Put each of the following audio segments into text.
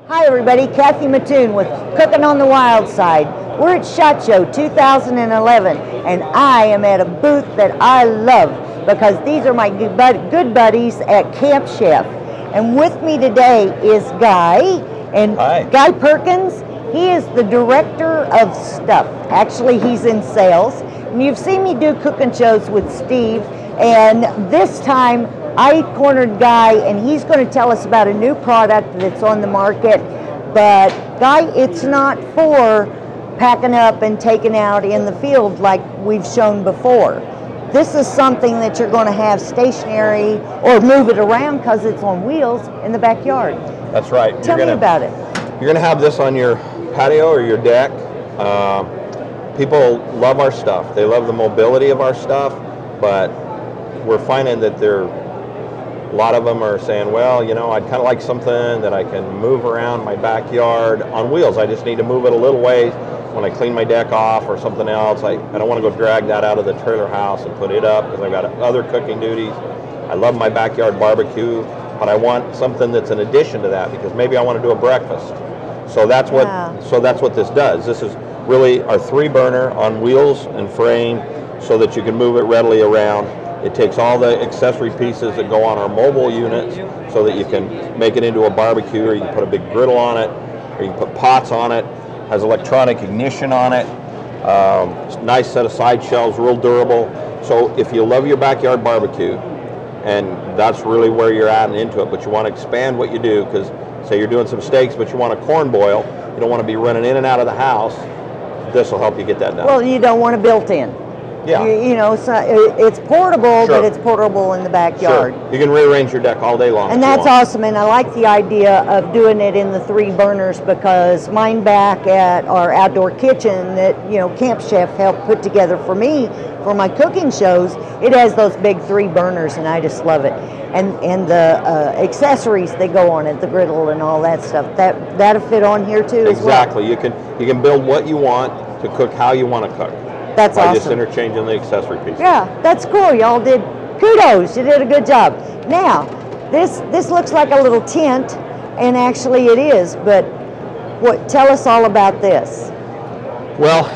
Hi everybody, Kathy Mattoon with Cooking on the Wild Side. We're at SHOT Show 2011 and I am at a booth that I love because these are my good buddies at Camp Chef. And with me today is Guy, and Hi. Guy Perkins. He is the director of stuff. Actually, he's in sales. And you've seen me do cooking shows with Steve, and this time I cornered Guy, and he's going to tell us about a new product that's on the market. But Guy, it's not for packing up and taking out in the field like we've shown before. This is something that you're going to have stationary or move it around because it's on wheels in the backyard. That's right. Tell me about it. You're going to have this on your patio or your deck. People love our stuff. They love the mobility of our stuff, but we're finding that a lot of them are saying, well, you know, I'd kind of like something that I can move around my backyard on wheels. I just need to move it a little ways when I clean my deck off or something else. I don't want to go drag that out of the trailer house and put it up because I've got other cooking duties. I love my backyard barbecue, but I want something that's an addition to that because maybe I want to do a breakfast. So that's what this does. This is really our 3-burner on wheels and frame so that you can move it readily around. It takes all the accessory pieces that go on our mobile units so that you can make it into a barbecue, or you can put a big griddle on it, or you can put pots on it. Has electronic ignition on it. Nice set of side shelves, real durable. So if you love your backyard barbecue, and that's really where you're at and into it, but you want to expand what you do, because say you're doing some steaks, but you want a corn boil, you don't want to be running in and out of the house, this will help you get that done. Well, you don't want a built-in. Yeah. You know, so it's portable, Sure. but it's portable in the backyard. Sure. You can rearrange your deck all day long. And that's awesome, and I like the idea of doing it in the 3 burners because mine back at our outdoor kitchen that, you know, Camp Chef helped put together for me for my cooking shows, it has those big 3 burners, and I just love it. And the accessories that go on it, the griddle and all that stuff, that'll fit on here too as well. Exactly. You can build what you want to cook how you want to cook. That's by awesome. Just interchanging the accessory pieces. Yeah, that's cool. Y'all did kudos. You did a good job. Now, this looks like a little tent, and actually it is. But tell us all about this. Well,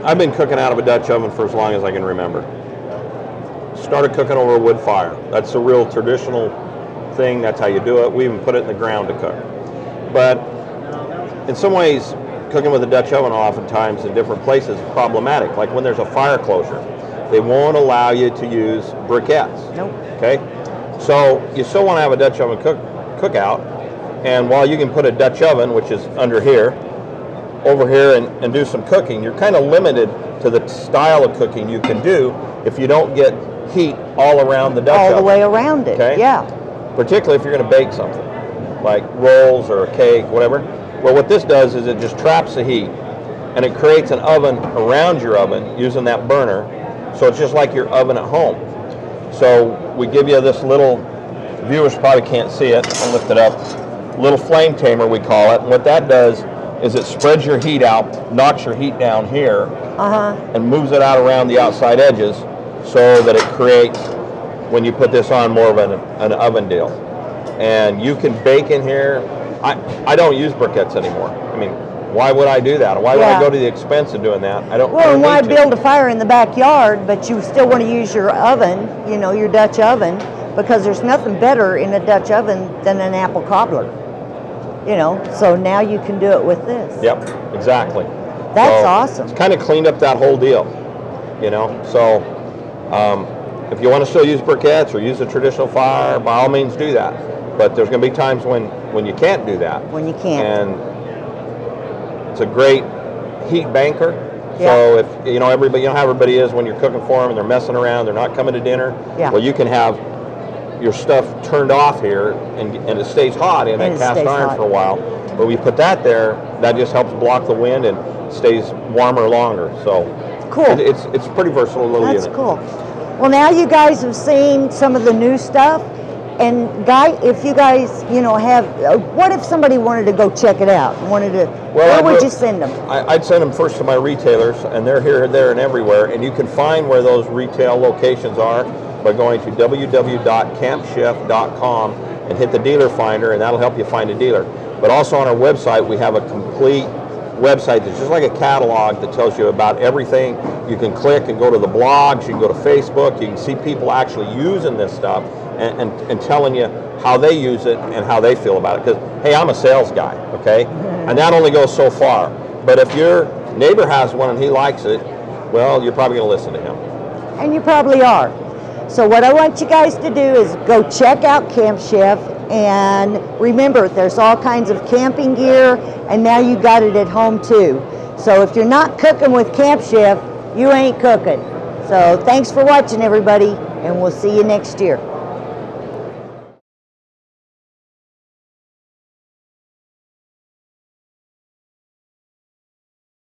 I've been cooking out of a Dutch oven for as long as I can remember. Started cooking over a wood fire. That's a real traditional thing. That's how you do it. We even put it in the ground to cook. But in some ways, cooking with a Dutch oven oftentimes in different places is problematic. Like when there's a fire closure, they won't allow you to use briquettes. Nope. Okay? So you still want to have a Dutch oven cookout, and while you can put a Dutch oven, which is under here, over here and do some cooking, you're kind of limited to the style of cooking you can do if you don't get heat all around the Dutch oven. All the way around it, okay? Yeah. Particularly if you're going to bake something, like rolls or a cake, whatever. Well, what this does is it just traps the heat, and it creates an oven around your oven using that burner, so it's just like your oven at home. So we give you this little, viewers probably can't see it, I'll lift it up, little flame tamer we call it. And what that does is it spreads your heat out, knocks your heat down here, and moves it out around the outside edges so that it creates, when you put this on, more of an oven deal. And you can bake in here. I don't use briquettes anymore. I mean, why would I do that? Why would I go to the expense of doing that? I don't. Well, and why build a fire in the backyard, but you still want to use your oven, you know, your Dutch oven, because there's nothing better in a Dutch oven than an apple cobbler. You know, so now you can do it with this. Yep, exactly. That's awesome. It's kind of cleaned up that whole deal, you know. So if you want to still use briquettes or use a traditional fire, by all means do that. But there's going to be times when you can't do that. When you can't. And it's a great heat banker. Yeah. So if you know everybody, you know how everybody is when you're cooking for them and they're messing around, they're not coming to dinner. Yeah. Well, you can have your stuff turned off here and it stays hot in that cast iron for a while. But we put that there, that just helps block the wind and stays warmer longer. So cool. It's pretty versatile little unit. That's cool. Well, now you guys have seen some of the new stuff. And Guy, if you guys, you know, have, what if somebody wanted to go check it out? Where would you send them? I'd send them first to my retailers, and they're here, there, and everywhere. And you can find where those retail locations are by going to www.campchef.com and hit the dealer finder, and that'll help you find a dealer. But also on our website, we have a complete website that's just like a catalog that tells you about everything. You can click and go to the blogs, you can go to Facebook, you can see people actually using this stuff and telling you how they use it and how they feel about it. Because, hey, I'm a sales guy, okay? And that only goes so far. But if your neighbor has one and he likes it, well, you're probably going to listen to him. And you probably are. So what I want you guys to do is go check out Camp Chef, and remember, there's all kinds of camping gear, and now you got it at home too. So if you're not cooking with Camp Chef, you ain't cooking. So thanks for watching, everybody, and we'll see you next year.